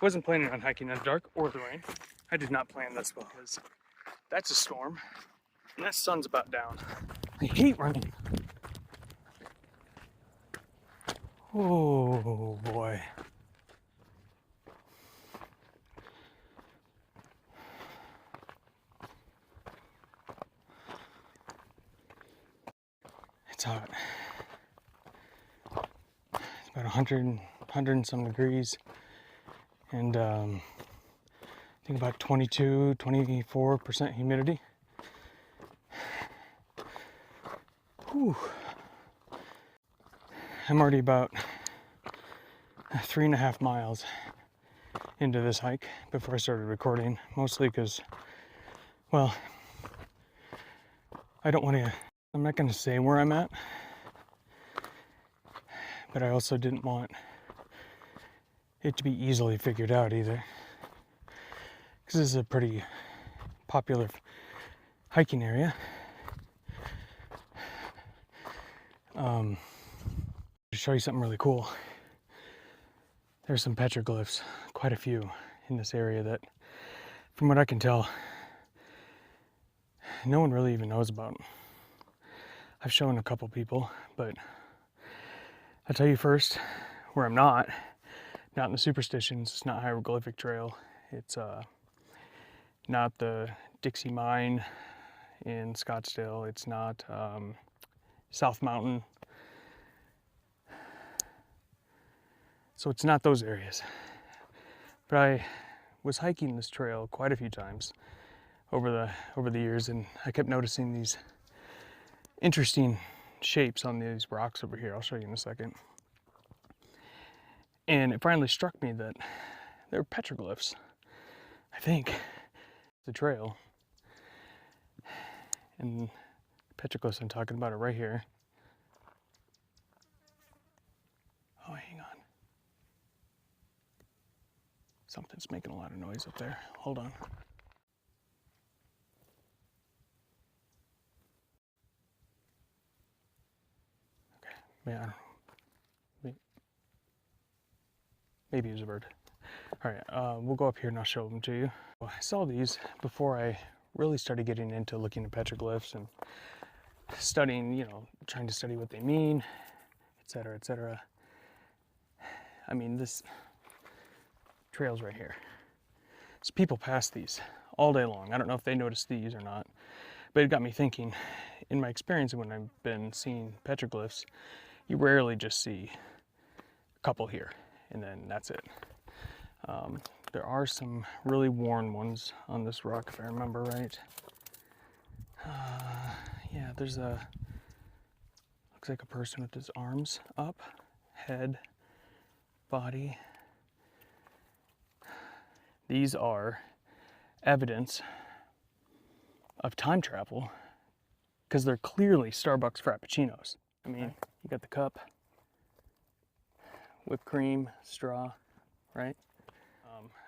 Wasn't planning on hiking in the dark or the rain. I did not plan this because that's a storm and that sun's about down. I hate running. Oh boy. It's hot. It's about 100 and some degrees, and I think about 24% humidity. Whew. I'm already about 3.5 miles into this hike before I started recording, mostly because, well, I'm not going to say where I'm at, but I also didn't want it to be easily figured out either, because this is a pretty popular hiking area. To show you something really cool, there's some petroglyphs, quite a few in this area that, from what I can tell, no one really even knows about. I've shown a couple people, but I'll tell you first where I'm not in the superstitions. It's not hieroglyphic trail. It's not the Dixie Mine in Scottsdale. It's not South Mountain. So it's not those areas. But I was hiking this trail quite a few times over the years, and I kept noticing these interesting shapes on these rocks over here. I'll show you in a second. And it finally struck me that they're petroglyphs. I think the trail, and petroglyphs I'm talking about are right here. Oh, hang on. Something's making a lot of noise up there. Hold on. Okay, yeah, I don't know. Maybe it was a bird. All right, we'll go up here and I'll show them to you. Well, I saw these before I really started getting into looking at petroglyphs and studying, trying to study what they mean, etc., etc. I mean, this trail's right here. So people pass these all day long. I don't know if they noticed these or not, but it got me thinking. In my experience, when I've been seeing petroglyphs, you rarely just see a couple here, and then that's it. There are some really worn ones on this rock, if I remember right. Yeah, there's looks like a person with his arms up, head, body. These are evidence of time travel because they're clearly Starbucks Frappuccinos. I mean, you got the cup, whipped cream, straw, right?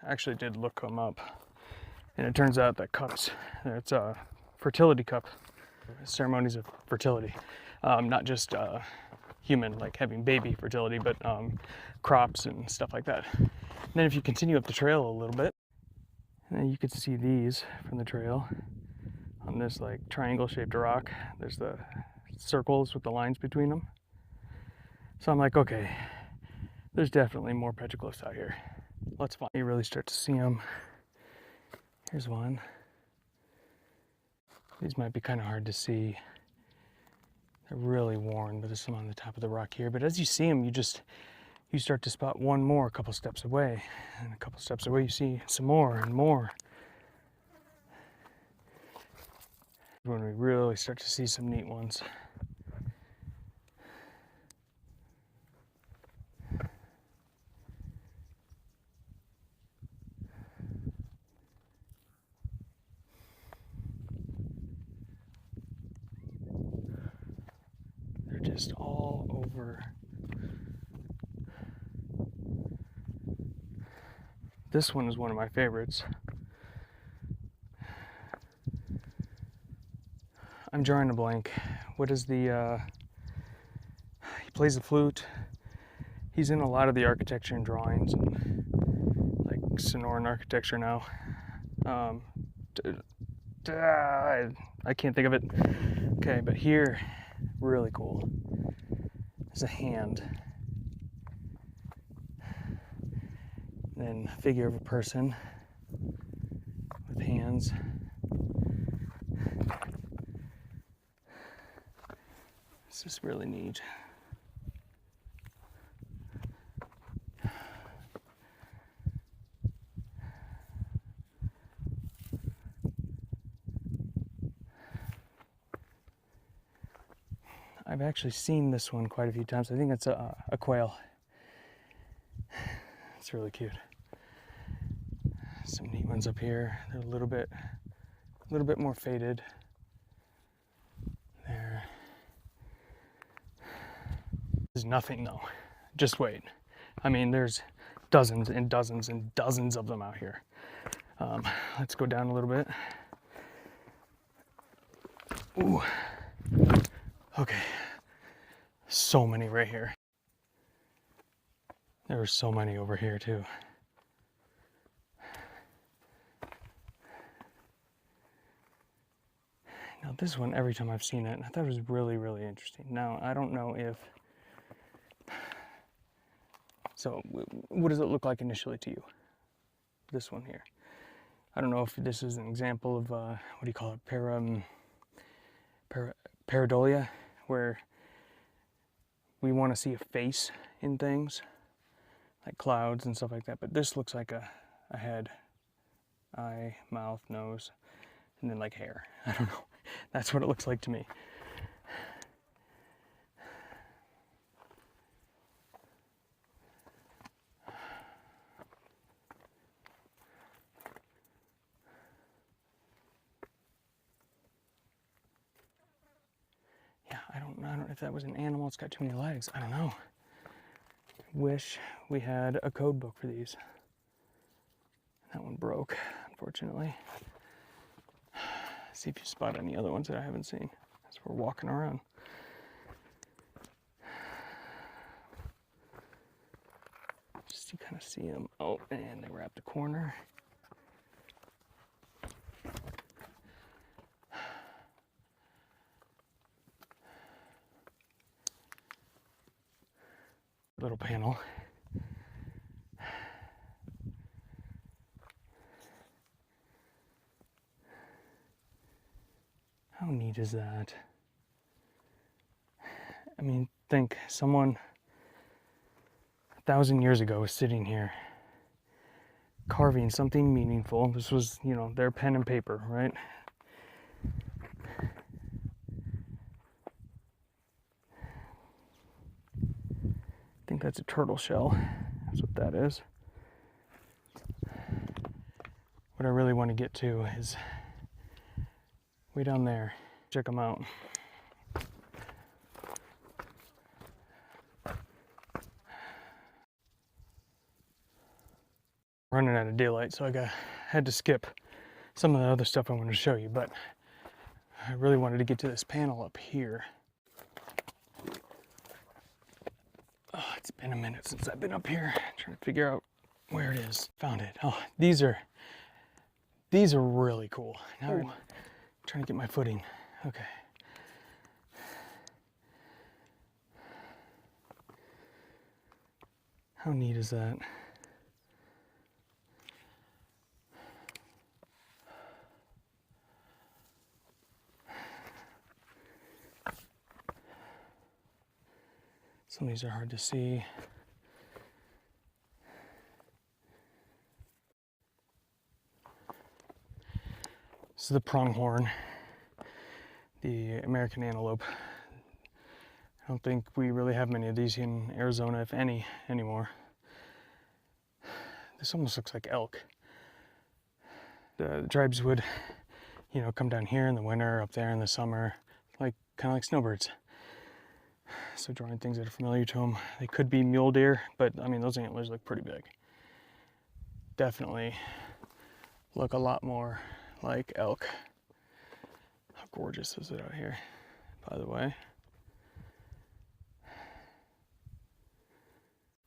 I actually did look them up, and it turns out that cups, it's a fertility cup, ceremonies of fertility, not just human, like having baby fertility, but crops and stuff like that. And then if you continue up the trail a little bit, and then you could see these from the trail on this like triangle-shaped rock. There's the circles with the lines between them. So I'm like, okay, there's definitely more petroglyphs out here. Let's find. You really start to see them. Here's one. These might be kind of hard to see. They're really worn, but there's some on the top of the rock here. But as you see them, you start to spot one more a couple steps away, and a couple steps away you see some more and more. When we really start to see some neat ones. They're just all over. This one is one of my favorites. I'm drawing a blank. What is the, he plays the flute. He's in a lot of the architecture and drawings and like Sonoran architecture now. I can't think of it. Okay, but here, really cool. There's a hand. Then a figure of a person with hands. This is really neat. I've actually seen this one quite a few times. I think it's a quail. It's really cute. Some neat ones up here. They're a little bit more faded. There. There's nothing though. Just wait. I mean, there's dozens and dozens and dozens of them out here. Let's go down a little bit. Ooh. Okay. So many right here. There are so many over here too. Now this one, every time I've seen it, I thought it was really, really interesting. Now, I don't know if... So, what does it look like initially to you? This one here. I don't know if this is an example of, what do you call it, pareidolia, where we want to see a face in things, like clouds and stuff like that. But this looks like a head, eye, mouth, nose, and then like hair. I don't know. That's what it looks like to me. Yeah, I don't know if that was an animal. It's got too many legs. I don't know. Wish we had a code book for these. That one broke, unfortunately. See if you spot any other ones that I haven't seen as we're walking around. Just you kind of see them. Oh, and they wrapped a corner. Little panel. How neat is that? I mean, think someone 1,000 years ago was sitting here carving something meaningful. This was, you know, their pen and paper, right? I think that's a turtle shell. That's what that is. What I really want to get to is way down there. Check them out. Running out of daylight, so had to skip some of the other stuff I wanted to show you, but I really wanted to get to this panel up here. Oh, it's been a minute since I've been up here, trying to figure out where it is. Found it. Oh, these are really cool. Now I'm trying to get my footing. Okay. How neat is that? Some of these are hard to see. This is the pronghorn, the American antelope. I don't think we really have many of these in Arizona, if any, anymore. This almost looks like elk. The tribes would, you know, come down here in the winter, up there in the summer, like kind of like snowbirds. So drawing things that are familiar to them. They could be mule deer, but I mean, those antlers look pretty big. Definitely look a lot more like elk. How gorgeous is it out here, by the way?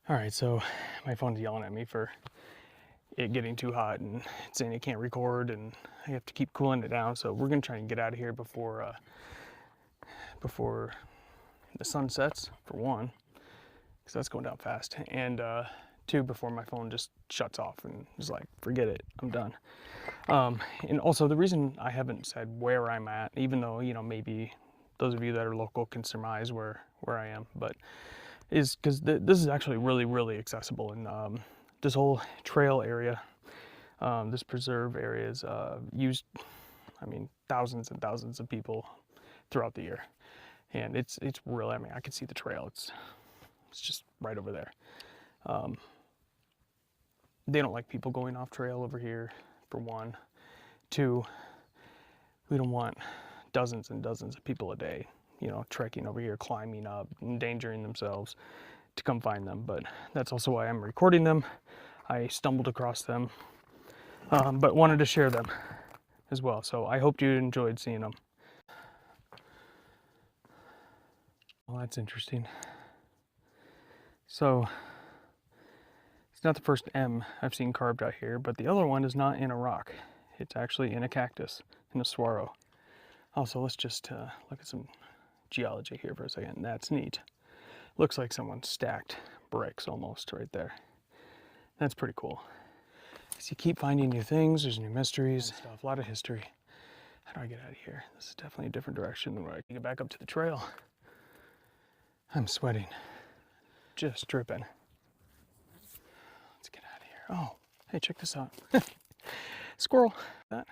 All right, so my phone's yelling at me for it getting too hot and it's saying it can't record, and I have to keep cooling it down. So we're gonna try and get out of here before the sun sets, for one, because that's going down fast, and two, before my phone just shuts off and is like, forget it, I'm done. And also, the reason I haven't said where I'm at, even though, you know, maybe those of you that are local can surmise where I am, but is because this is actually really, really accessible. And this whole trail area, this preserve area is used, I mean, thousands and thousands of people throughout the year. And it's really, I mean, I can see the trail. It's just right over there. They don't like people going off trail over here, for one. Two, we don't want dozens and dozens of people a day, you know, trekking over here, climbing up, endangering themselves to come find them. But that's also why I'm recording them. I stumbled across them, but wanted to share them as well. So I hope you enjoyed seeing them. Well, that's interesting. So it's not the first M I've seen carved out here, but the other one is not in a rock. It's actually in a cactus, in a saguaro. Also, let's just look at some geology here for a second. That's neat. Looks like someone stacked bricks almost right there. That's pretty cool. So you keep finding new things, there's new mysteries and stuff, a lot of history. How do I get out of here? This is definitely a different direction than where I can get back up to the trail. I'm sweating, just dripping. Let's get out of here. Oh, hey, check this out. Squirrel. That.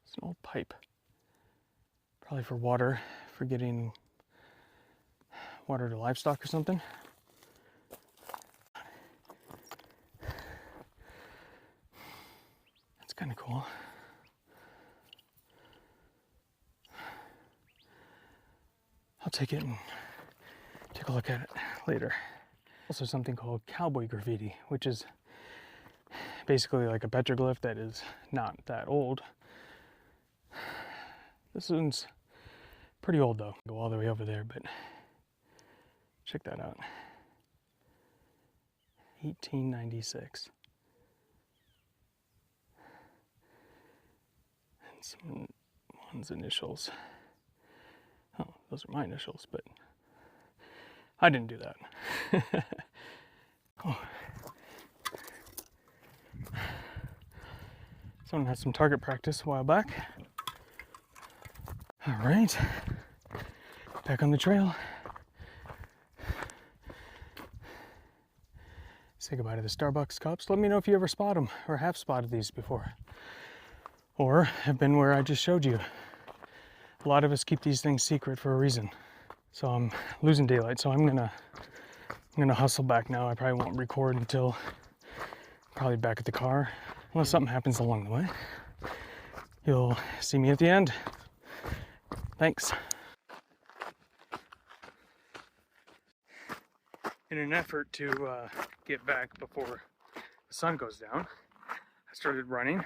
It's an old pipe. Probably for water, for getting water to livestock or something. That's kind of cool. I'll take it and take a look at it later. Also something called cowboy graffiti, which is basically like a petroglyph that is not that old. This one's pretty old though. Go all the way over there, but check that out. 1896. And someone's initials. Oh, those are my initials, but I didn't do that. Oh. Someone had some target practice a while back. All right, back on the trail. Say goodbye to the Starbucks cups. Let me know if you ever spot them or have spotted these before, or have been where I just showed you. A lot of us keep these things secret for a reason. So I'm losing daylight, so I'm gonna hustle back now. I probably won't record until probably back at the car, unless something happens along the way. You'll see me at the end. Thanks. In an effort to get back before the sun goes down, I started running.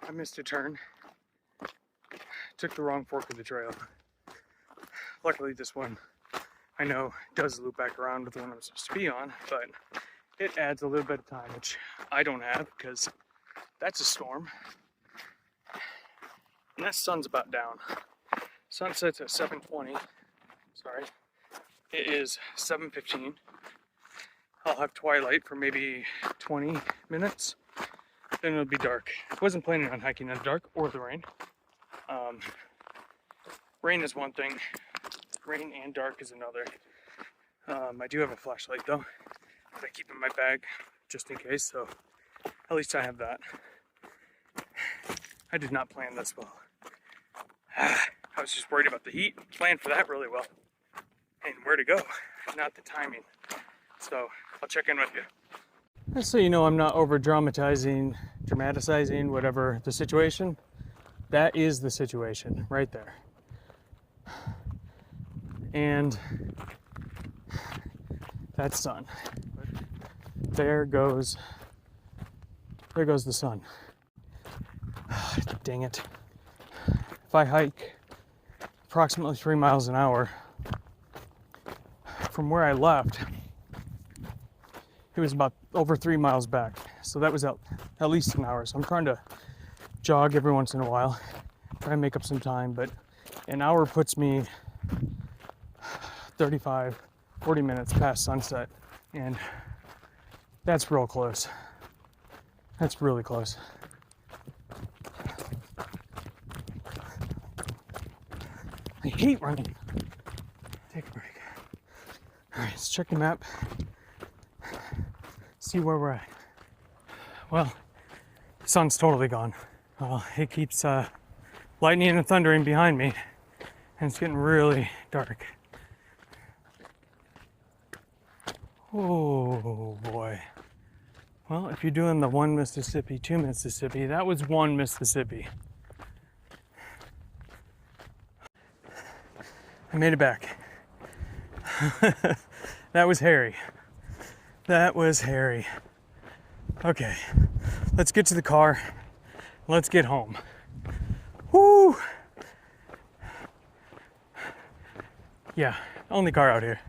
I missed a turn. Took the wrong fork of the trail. Luckily this one, I know, does loop back around with the one I'm supposed to be on, but it adds a little bit of time, which I don't have because that's a storm. And that sun's about down. Sun sets at 7:20. Sorry. It is 7:15. I'll have twilight for maybe 20 minutes. Then it'll be dark. I wasn't planning on hiking in the dark or the rain. Rain is one thing. Rain and dark is another. I do have a flashlight though, that I keep in my bag just in case, so at least I have that. I did not plan this well. I was just worried about the heat. Planned for that really well. And where to go, not the timing. So I'll check in with you. Just so you know, I'm not over dramatizing, whatever the situation. That is the situation right there. And that's sun. There goes the sun. Dang it. If I hike approximately 3 miles an hour from where I left, it was about over 3 miles back. So that was at least an hour. So I'm trying to jog every once in a while, try and make up some time, but an hour puts me 35, 40 minutes past sunset, and that's real close. That's really close. I hate running. Take a break. All right, let's check the map. See where we're at. Well, the sun's totally gone. It keeps lightning and thundering behind me, and it's getting really dark. Oh boy. Well, if you're doing the 1 Mississippi, 2 Mississippi, that was 1 Mississippi. I made it back. That was hairy. That was hairy. Okay, let's get to the car. Let's get home. Woo! Yeah, only car out here.